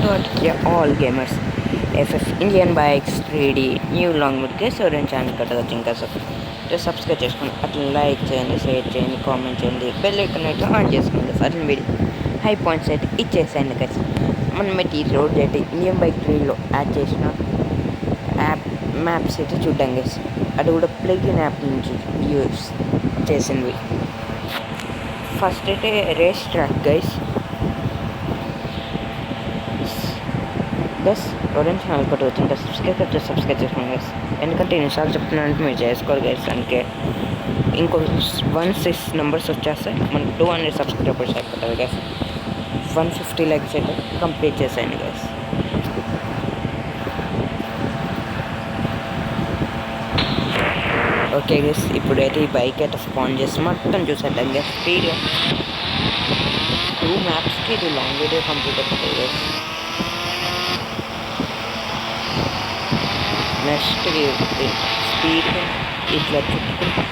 welcome to all gamers. FF Indian Bikes 3D new long వీడియోకి Soren channel కట్టవచ్చు. ఇంకా subscribe చేసుకుని అట్లా లైక్ చేయండి, షేర్ చేయండి, కామెంట్ చేయండి, బెల్ ఐకాన్ అయితే ఆన్ చేసుకోండి. అట్లా వీడియో హై పాయింట్స్ అయితే ఇచ్చేసాయండి గైస్. మనమైతే ఈ రోడ్ అయితే ఇండియన్ బైక్ 3లో యాడ్ చేసిన యాప్ మ్యాప్స్ అయితే చూద్దాం గైస్. అది కూడా ప్లగిన్ యాప్ నుంచి యూస్ చేసింది. ఫస్ట్ అయితే రేస్ ట్రాక్ గైస్. గైస్ ఎవరైనా ఛానల్ కొట్టవచ్చు. ఇంకా సబ్స్క్రైబ్ చేసుకోండి గైస్. ఎందుకంటే ఎన్నిసార్లు చెప్తున్నానంటే మీరు చేసుకోరు గైస్. అందుకే ఇంకో 16 నెంబర్స్ వచ్చేస్తాయి. మనకు 200 సబ్స్క్రైబర్స్ అయిపోతుంది గైస్. 150 లైక్స్ అయితే కంప్లీట్ చేసేయండి గైస్. ఓకే గైస్, ఇప్పుడైతే ఈ బైక్ అయితే స్పాన్ చేసి మొత్తం చూసేద్దాం గైస్. స్పీడ్గా 2 మ్యాప్స్కి ఇది లాంగ్ వీడియో కంప్లీట్ అయిపోతుంది గైస్. నెక్స్ట్ స్పీడ్గా ఇట్లా చుట్టుకుంటా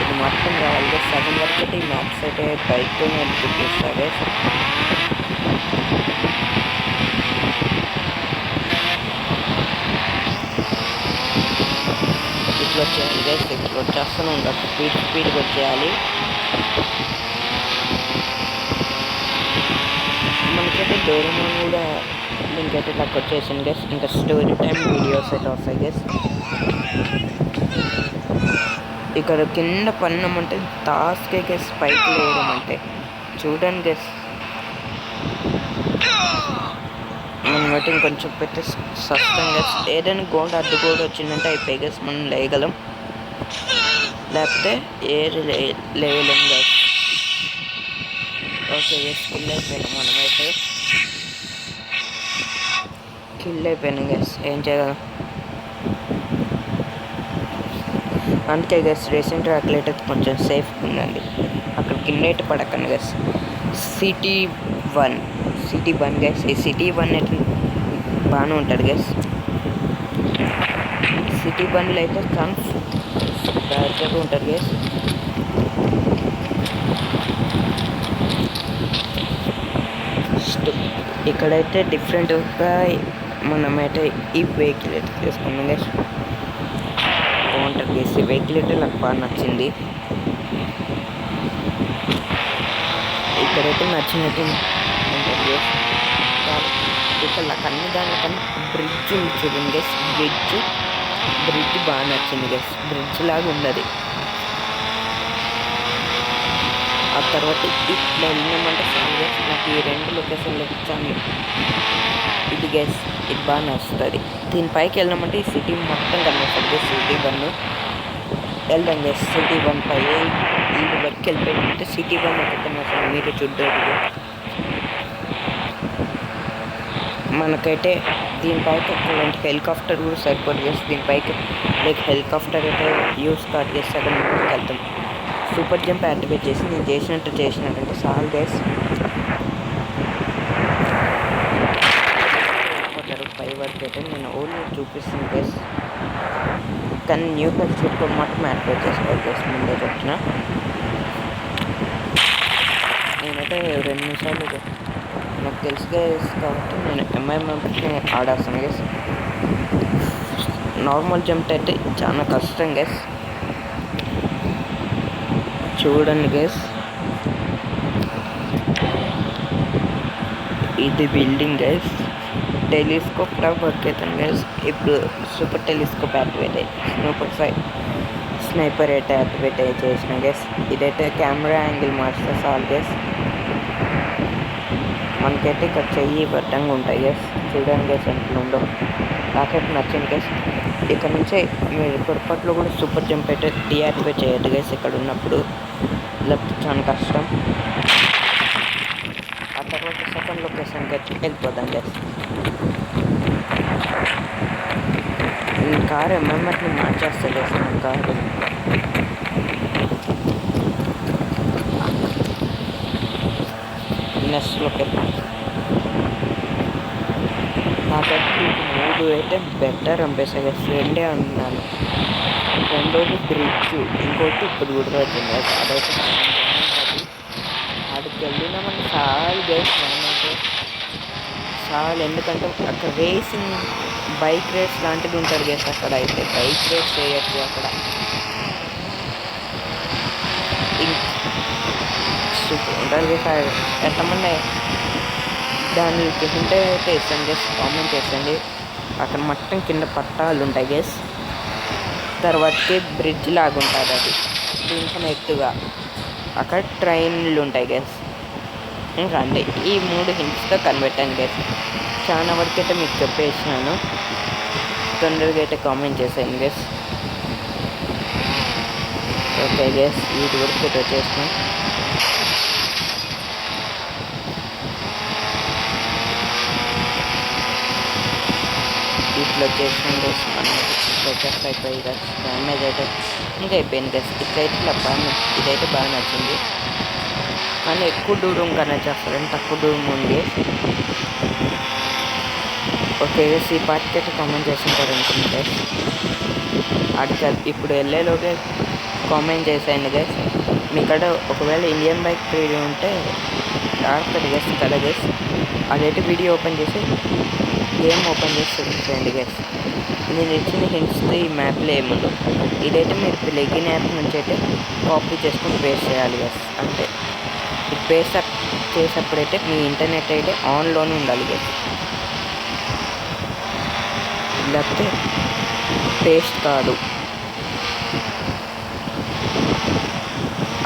ఇది మొత్తం రావాలి. 7 వరకు అయితే ఈ మ్యాప్స్ అయితే బైక్తో నేను చూపిస్తాను. ఇట్లా వచ్చేయాలి గైస్. ఇట్లా వచ్చేస్తూనే ఉంటారు. స్పీడ్గా వచ్చేయాలి. మనకైతే డోరేమోన్ కూడా దీనికైతే నాకు వచ్చేసింది గైస్. ఇంకా స్టోరీ టైం వీడియోస్ అయితే వస్తాయి గైస్. ఇక్కడ కింద పన్నామంటే టాస్కే గైస్. పైకి లేయడం అంటే చూడండి గైస్. మనం బట్టి ఇంకొంచెం పెట్టి సస్తం గైస్. ఏదైనా గోడ అడ్డుగోడ వచ్చిందంటే అయిపోయి గైస్ మనం లేయగలం, లేకపోతే లేయలేం గైస్. ఓకే గైస్, కిల్ అయిపోయినాం. మనమైతే కిల్ అయిపోయినాం గైస్. ఏం చేయగలం. అందుకే గైస్ రేసింగ్ ట్రాక్లో అయితే కొంచెం సేఫ్ ఉందండి. అక్కడ కింద అయితే పడకండి గైస్. City one guy's. ఈ సిటీ 1 అయితే బాగానే ఉంటుంది గైస్. సిటీ 1లో అయితే చాలా బ్యాడ్గా ఉంటుంది గైస్. ఇక్కడైతే డిఫరెంట్గా మనమైతే ఈ వెహికల్ అయితే తీసుకున్నాం గైస్. బాగుంటుంది గైస్. ఈ వెహికల్ అయితే నాకు బాగా నచ్చింది. ఇక్కడైతే నచ్చినట్టు ఉంటుంది గైస్. ఇక్కడ నాకు అన్ని దానికన్నా బ్రిడ్జ్ చూడండి గైస్. బ్రిడ్జ్ బాగా నచ్చింది గైస్. బ్రిడ్జ్ లాగా ఉన్నది. ఆ తర్వాత ఇట్లా వెళ్ళినామంటే చాలా గైస్. నాకు ఈ 2 లొకేషన్లు వచ్చాను. ఇది గైస్ ఇది బాగా నచ్చుతుంది. దీనిపైకి వెళ్ళినామంటే ఈ సిటీ మొత్తం కనిపిస్తుంది గైస్. సిటీ 1 వెళ్దాం గైస్. సిటీ 1 పై ఈ వరకు వెళ్ళిపోయిందంటే సిటీ 1 ఒకటి అసలు మీరు చూడలేదు. మనకైతే దీనిపైకి ఎక్కడంటే హెలికాప్టర్ కూడా సరిపోదు గైస్. దీనిపైకి లైక్ హెలికాప్టర్ అయితే యూస్ స్టార్ట్ చేస్తే అక్కడ ముందుకు వెళ్తాం. సూపర్ జంప్ యాక్టివేట్ చేసి నేను చేసినట్టు చాలు గైస్. పై వరకు అయితే నేను ఓన్లీ చూపిస్తాను గైస్. కానీ న్యూ కల్చర్తో మాత్రం యాక్టివేట్ చేసుకోవాలి గైస్. ముందే చెప్తున్నా. నేనైతే 2 నిమిషాలు నాకు తెలుసు గైస్ కాబట్టి నేను ఎంఐఎం ఆడేస్తాను గైస్. నార్మల్ జంప్ అయితే చాలా కష్టం గైస్. చూడండి గైస్. ఇది బిల్డింగ్ గైస్. టెలిస్కోప్ కూడా వర్క్ అవుతుంది గైస్. ఇప్పుడు సూపర్ టెలిస్కోప్ యాక్టివేట్ అయ్యి స్నైపర్ అయితే యాక్టివేట్ అయ్యి చేసిన గైస్. ఇదైతే కెమెరా యాంగిల్ మార్చితే చాలు గైస్. మనకైతే ఇక్కడ చెయ్యి బట్టంగా ఉంటాయి గైస్. చూడండి గైస్ ఎంత ఉందో. నాకైతే నచ్చింది గైస్. ఇక్కడ నుంచే మీరు పొరపాట్లో కూడా సూపర్ జంప్ అయితే డీయాక్టివేట్ చేయొద్దు గైస్. ఇక్కడ ఉన్నప్పుడు లేకపోతే చాలా కష్టం. ఆ తర్వాత సెకండ్ లొకేషన్కి అయితే వెళ్ళిపోదాం గైస్. ఈ కారు ఎంఎంఆర్ని మార్చేస్తే గైస్. మన కారు నెక్స్ట్ లొకేషన్ నాకైతే 3 అయితే బెటర్ అనిపిస్తాయి గైస్. 2 అన్నాను. రెండోది బ్రిడ్జ్, ఇంకోటి ఇప్పుడు కూడా వచ్చింది గైస్. అదైతే అక్కడికి వెళ్ళినామని చాలా గైస్. చాలా, ఎందుకంటే అక్కడ రేసింగ్ బైక్ రేస్ లాంటిది ఉంటుంది గైస్. అక్కడ అయితే బైక్ రేస్ చేయొచ్చు అక్కడ. సూపర్ ఉంటుంది గైస్. ఎంతమంది దానికి హింట్ అయితే ఇస్తాను గైస్, కామెంట్ చేయండి. అక్కడ మొత్తం కింద పట్టాలు ఉంటాయి గైస్. తర్వాతకి బ్రిడ్జ్ లాగా ఉంటుంది, అది కొంచెం ఎత్తుగా. అక్కడ ట్రైన్లు ఉంటాయి గైస్. ఇంకా అంతే, ఈ 3 హింట్స్తో కనిపెట్టాను గైస్. చాలా వరకు అయితే మీకు చెప్పేసినాను. తొందరగా అయితే కామెంట్ చేసేయండి గైస్. ఓకే గైస్, వీటి వరకు అయితే వచ్చేసినాం. వీటిలో వచ్చేసినాం గైస్. స్ట్రెచర్స్ అయిపోయి గైస్, డ్యామేజ్ అయితే ఇంకా అయిపోయింది గైస్. ఇదైతే బాగా నచ్చింది. కానీ ఎక్కువ దూరం కనెక్ట్ చేస్తారని తక్కువ దూరం ఉంది. ఓకే గైస్, ఈ పార్ట్కి అయితే కామెంట్ చేస్తుంటారు అనుకుంటే అడిగారు. ఇప్పుడు వెళ్ళేలోగే కామెంట్ చేసేయండి గైస్. మీ కాడ ఒకవేళ ఇండియన్ బైక్ వీడియో ఉంటే ఆడుతుంది గైస్ కదా గైస్. అదైతే వీడియో ఓపెన్ చేసి గేమ్ ఓపెన్ చేసి చూపించండి గైస్. నేను ఇచ్చిన హింట్స్ ఈ మ్యాప్లో ఏముందో ఇదైతే మీరు ప్లగిన్ యాప్ నుంచి అయితే కాపీ చేసుకొని పేస్ట్ చేయాలి గైస్. అంటే ఇది పేస్ట్ చేసేటప్పుడైతే మీ ఇంటర్నెట్ అయితే ఆన్లోనే ఉండాలి గైస్, లేకపోతే పేస్ట్ కాదు.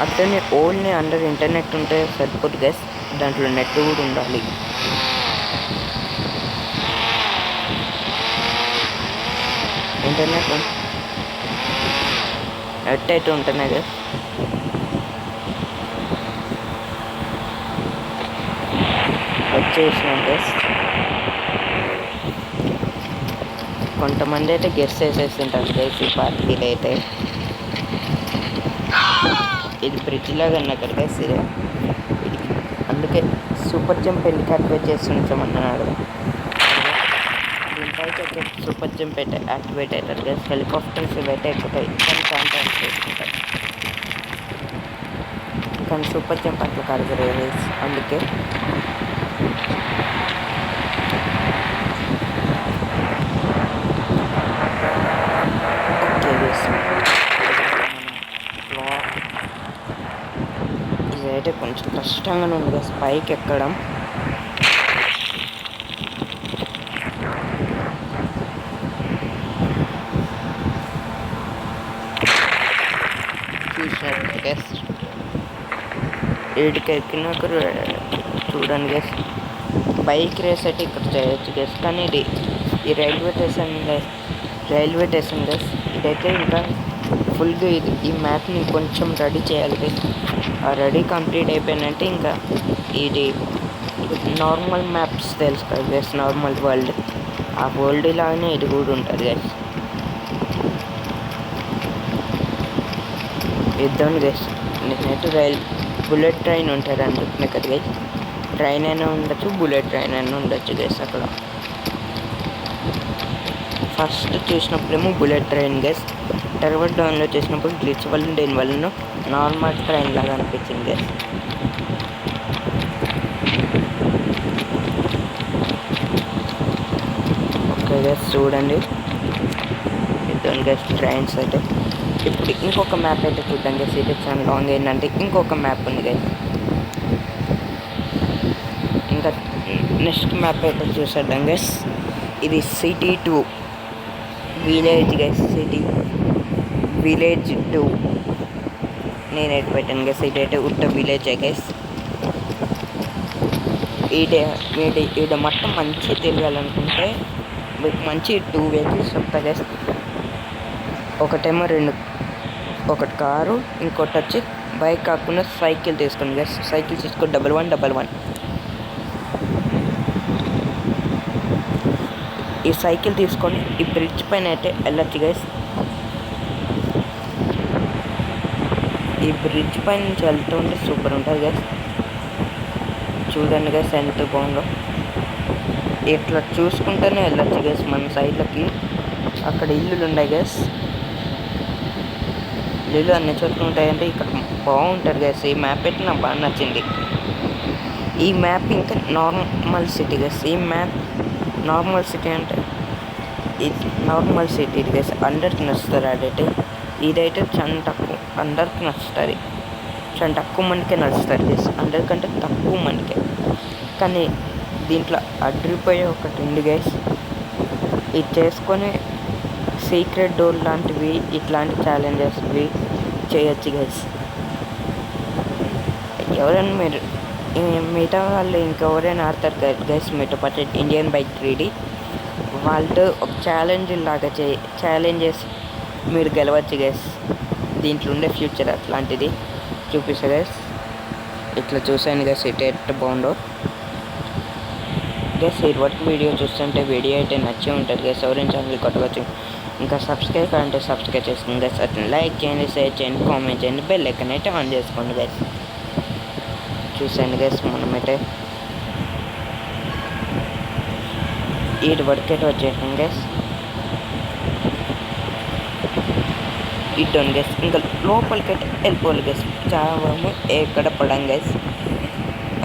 అట్లనే ఓన్లీ అండర్ ఇంటర్నెట్ ఉంటే సరిపోదు గైస్, దాంట్లో నెట్ కూడా ఉండాలి. ఇంటర్నెట్ నెట్ అయితే ఉంటున్నాయి గైస్. వచ్చేసినాం గైస్. కొంతమంది అయితే గెస్ట్ చేసేస్తుంటారు గైస్ ఈ పార్టీలో అయితే. ఇది బ్రిడ్జ్ లాగా అన్నా కదా గైస్. ఇది అందుకే సూపర్ జంప్ ఎందుకు యాక్టివేట్ చేస్తుంటామన్నాడు. దీనిపైకి అయితే సూపర్ జంప్ అయితే యాక్టివేట్ అవుతారు గైస్. హెలికాప్టర్స్ ఇవైతే ఎక్కుతాయి కానీ కాంటాక్ట్ చేసుకుంటాయి, కానీ సూపర్ జంప్ అట్లా కాదు గైస్. అందుకే ఇదైతే కొంచెం కష్టంగానే ఉంది గైస్ పైకి ఎక్కడం. చూసినట్టు గైస్ వీడికి ఎక్కినాక చూడండి గైస్. బైక్ రేస్ అయితే ఇక్కడ చేయొచ్చు గైస్, కానీ ఇది ఈ రైల్వే స్టేషన్ గైస్. ఇదైతే ఇంకా ఫుల్గా ఈ మ్యాప్ని కొంచెం రెడీ చేయాలి గైస్. ఆ రెడీ కంప్లీట్ అయిపోయినంటే ఇంకా ఇది నార్మల్ మ్యాప్స్ తెలుసు కదా గైస్, నార్మల్ వరల్డ్, ఆ వరల్డ్ లాగానే ఇది కూడా ఉంటుంది గైస్. ఇద్దాం గైస్. నేనైతే బుల్లెట్ ట్రైన్ ఉంటుంది అని చెప్పిన కదా గైస్. ట్రైన్ అయినా ఉండొచ్చు, బుల్లెట్ ట్రైన్ అయినా ఉండొచ్చు గైస్. అక్కడ ఫస్ట్ చూసినప్పుడేమో బుల్లెట్ ట్రైన్ గైస్, తర్వాత డౌన్లోడ్ చేసినప్పుడు గ్లిచ్ వల్ల దేనివల్ల నార్మల్ ట్రైన్ లాగా అనిపించింది గైస్. ఓకే గైస్, చూడండి ఇద్దరు గైస్ ట్రైన్స్ అయితే. ఇప్పుడు ఇంకొక మ్యాప్ అయితే చూద్దాం గైస్. ఇది చాలా లాంగ్ ఏంటంటే ఇంకొక మ్యాప్ ఉంది గైస్. ఇంకా నెక్స్ట్ మ్యాప్ అయితే చూసేద్దాం గైస్. ఇది city 2 village guys. City village 2 నేనైతే పెట్టాను గైస్. ఇదైతే ఉట్ట విలేజ్ గైస్. ఈడ మొత్తం మంచి తిరగాలనుకుంటే మీకు మంచి 2 వెహికల్స్ వస్తాయి గైస్. ఒకటి కారు, ఇంకోటి వచ్చి బైక్ కాకుండా సైకిల్ తీసుకోండి గైస్. సైకిల్ తీసుకో 1111. ఈ సైకిల్ తీసుకొని ఈ బ్రిడ్జ్ పైన అయితే వెళ్ళచ్చు గైస్. ఈ బ్రిడ్జ్ పైన నుంచి వెళ్తూ ఉంటే సూపర్ ఉంటుంది గైస్. చూడండి గైస్ ఎంత బాగుందో. ఇట్లా చూసుకుంటూనే వెళ్ళచ్చు గైస్ మన సైడ్లకి. అక్కడ ఇల్లులు ఉన్నాయి గైస్. ఇల్లు అన్ని చోట్ల ఉంటాయంటే ఇక్కడ బాగుంటుంది గైస్. ఈ మ్యాప్ అయితే నాకు బాగా నచ్చింది. ఈ మ్యాప్ ఇంకా నార్మల్ సిటీ గైస్. ఈ మ్యాప్ నార్మల్ సిటీ అంటే ఇది నార్మల్ సిటీ ఇది గైస్. అందరికి నచ్చుతుంది ఆడైతే. ఇదైతే చాలా తక్కువ, అందరికి నచ్చుతుంది, చాలా తక్కువ మందికే నచ్చుతుంది గైస్, అందరికంటే తక్కువ మందికే. కానీ దీంట్లో అడ్రిపోయే ఒకటి ఉంది గైస్. ఇది చేసుకొని సీక్రెట్ డోర్ లాంటివి ఇట్లాంటి ఛాలెంజెస్వి చేయొచ్చు గైస్. ఎవరైనా మీరు మిగతా వాళ్ళు ఇంకెవరైనా ఆడతారు గైస్ మీతో పాటు ఇండియన్ బైక్ 3D, వాళ్ళతో ఒక ఛాలెంజ్ లాగా ఛాలెంజెస్ మీరు గెలవచ్చు గైస్. దీంట్లో ఉండే ఫ్యూచర్ అట్లాంటిది చూపిస్తా గైస్. ఇట్లా చూసాను గైస్, ఇటు ఎట్లా బాగుందో గైస్. ఇదివరకు వీడియో చూస్తుంటే వీడియో అయితే నచ్చే ఉంటుంది గైస్. ఎవరైనా ఛానల్ కొట్టవచ్చు, ఇంకా సబ్స్క్రైబ్ కావాలంటే సబ్స్క్రైబ్ చేసుకోండి గైస్. అట్లా లైక్ చేయండి, షేర్ చేయండి, కామెంట్ చేయండి, బెల్ ఐకాన్ అయితే ఆన్ చేసుకోండి గైస్. చూసాను గైస్, మనమైతే ఇటు వరకైతే వచ్చేసాం గైస్. ఇటు గైస్ ఇంకా లోపలికైతే వెళ్ళిపోవాలి గైస్. చాలా ఎక్కడ పడం గైస్.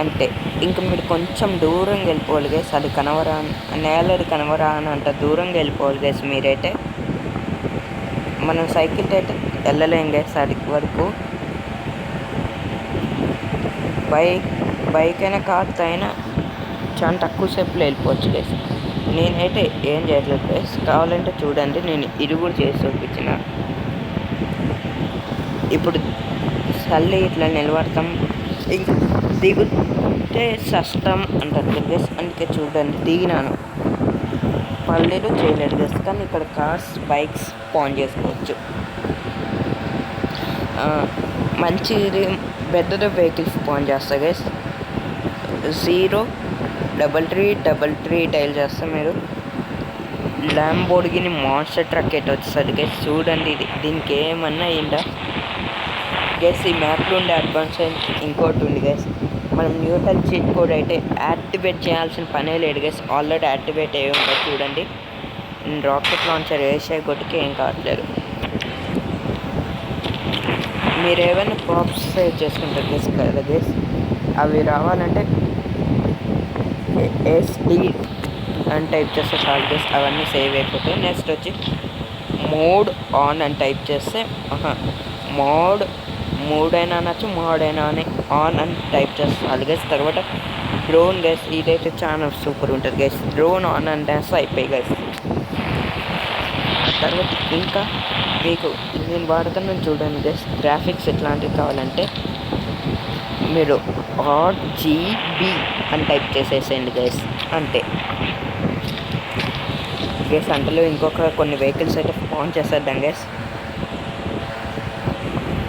అంటే ఇంకా మీరు కొంచెం దూరంగా వెళ్ళిపోవాలి గైస్. అది నేలది కనవరా అని అంత దూరంగా వెళ్ళిపోవాలి గైస్ మీరైతే. మనం సైకిల్తో అయితే వెళ్ళలేం గైస్ అది వరకు. బైక్ అయినా కార్తో అయినా చాలా తక్కువ సేపులో వెళ్ళిపోవచ్చు గైస్. నేనైతే ఏం చేయట్లేదు గైస్, కావాలంటే చూడండి, నేను ఇది కూడా చేసి చూపించిన. ఇప్పుడు చల్లి ఇట్లా నిలబడతాం, ఇంక దిగుతే సష్టం అంటారు గైస్. అందుకే చూడండి దిగినాను, పర్లేదు చేయలేదు గైస్. కానీ ఇక్కడ కార్స్ బైక్స్ పాన్ చేసుకోవచ్చు. మంచి పెద్ద వెహికల్స్ పాన్ చేస్తా గైస్. 03333 డైల్ చేస్తే మీరు ల్యాంబోర్గిని మాన్స్టర్ ట్రక్ అయితే వచ్చేస్తుంది గైస్. చూడండి దీనికి ఏమన్నా అయిందా గైస్. ఈ మ్యాప్లో ఉండే అడ్వాన్స్ ఇంకోటి ఉంది గైస్. మనం న్యూటన్ చీట్ కోడ్ అయితే యాక్టివేట్ చేయాల్సిన పనే లేదు గైస్, ఆల్రెడీ యాక్టివేట్ అయ్యి ఉంటుంది. చూడండి రాకెట్ లాంచర్ వేసే కొట్టుకి ఏం కావట్లేదు. మీరు ఏమైనా ప్రాప్స్ సేవ్ చేసుకుంటారు గైస్ కదా గైస్. అవి రావాలంటే SD అని టైప్ చేస్తే చాలు గైస్, అవన్నీ సేవ్ అయిపోతాయి. నెక్స్ట్ వచ్చి మోడ్ ఆన్ అని టైప్ చేస్తే మోడ్ అయినా అనొచ్చు, మోడ్ అయినా అని ఆన్ అని టైప్ చేస్తే చాలు గైస్. తర్వాత డ్రోన్ గైస్, ఇదైతే చాలా సూపర్ ఉంటుంది గైస్. డ్రోన్ ఆన్ అని చేస్తే అయిపోయి గైస్. తర్వాత ఇంకా మీకు నేను వాడుతున్నాను చూడండి గైస్. గ్రాఫిక్స్ ఎట్లాంటివి కావాలంటే మీరు RGB అని టైప్ చేసేసేయండి గైస్, అంతే గైస్. అంతలో ఇంకొక కొన్ని వెహికల్స్ అయితే ఆన్ చేసేద్దాం గైస్.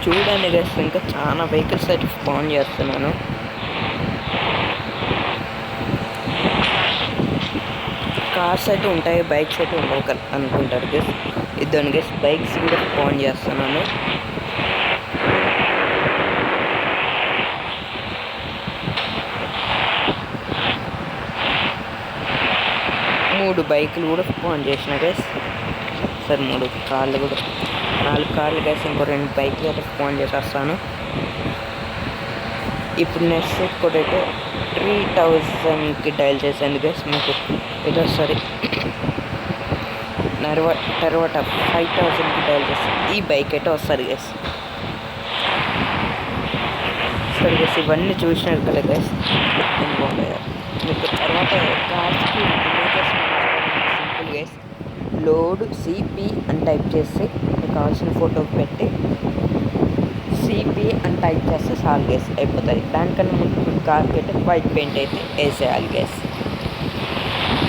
చూడండి గైస్, ఇంకా చాలా వెహికల్స్ అయితే ఆన్ చేస్తున్నాను. కార్స్ అయితే ఉంటాయి, బైక్స్ అయితే ఉండవు అనుకుంటారు గైస్. ఇద్దరు గైస్ బైక్స్ కూడా ఆన్ చేస్తున్నాను. మూడు బైకులు కూడా ఆన్ చేసిన గైస్. సరే 3 కార్లు కూడా, 4 కార్లు గైస్. ఇంకో 2 బైకులు అయితే ఆన్ చేసేస్తాను. ఇప్పుడు నెక్స్ట్ కూడా అయితే 3000కి డైల్ చేసాను గైస్. మీకు ఇది వస్తుంది. తర్వాత 5000కి డైల్ చేస్తాను. ఈ బైక్ అయితే వస్తుంది గైస్. సరే గైస్, ఇవన్నీ చూసినారు కదా గైస్. మీకు తర్వాత కార్స్కి సింపుల్ గైస్. లోడ్ CP అని టైప్ చేసి మీకు కావాల్సిన ఫోటో పెట్టి CP అని టైప్ చేస్తే చాలు గైస్, అయిపోతుంది. దానికన్నా ముందు మీకు కార్కి అయితే వైట్ పెయింట్ అయితే వేసేయాలి గైస్.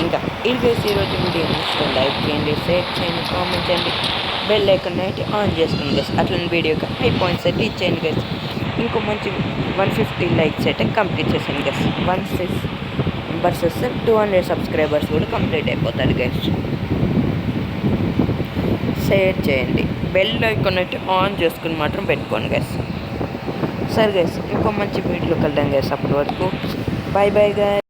ఇంకా ఇది గైస్ ఈరోజు వీడియో నచ్చితే లైక్ చేయండి, షేర్ చేయండి, కామెంట్ చేయండి, బెల్ ఐకాన్ అయితే ఆన్ చేసుకోండి గైస్. అట్లని వీడియోకి హై పాయింట్స్ అయితే ఇచ్చేయండి గైస్. ఇంకో మంచి 150 లైక్స్ అయితే కంప్లీట్ చేసాను గైస్. 16 మెంబర్స్ వస్తే 200 సబ్స్క్రైబర్స్ కూడా కంప్లీట్ అయిపోతారు గైస్. షేర్ చేయండి, బెల్ ఐకాన్ అయితే ఆన్ చేసుకుని మాత్రం పెట్టుకోండి గైస్. సరే గైస్, ఇంకో మంచి వీడియోకి వెళ్దాం గైస్. అప్పటి వరకు బాయ్ బాయ్ గైస్.